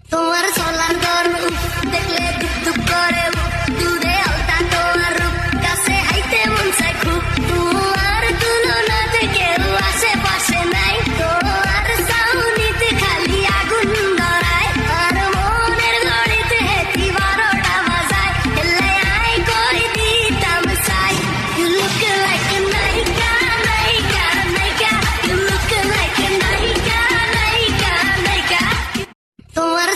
তোমার চলার ধর্ম দেখলে দুপ দুপ করে দূরে আলতা তোমার রূপ কাছে হাইতে মন চায় খুব তোমার তুলনাতে কেউ আশেপাশে নাই তোমার চাউনিতে খালি আগুন ধরায় আর মনের ঘড়িতে হেতি 12টা বাজায় এলে আই করে দিতাম চাই You look like a নায়িকা নায়িকা নায়িকা You look like a নায়িকা নায়িকা নায়িকা তোমার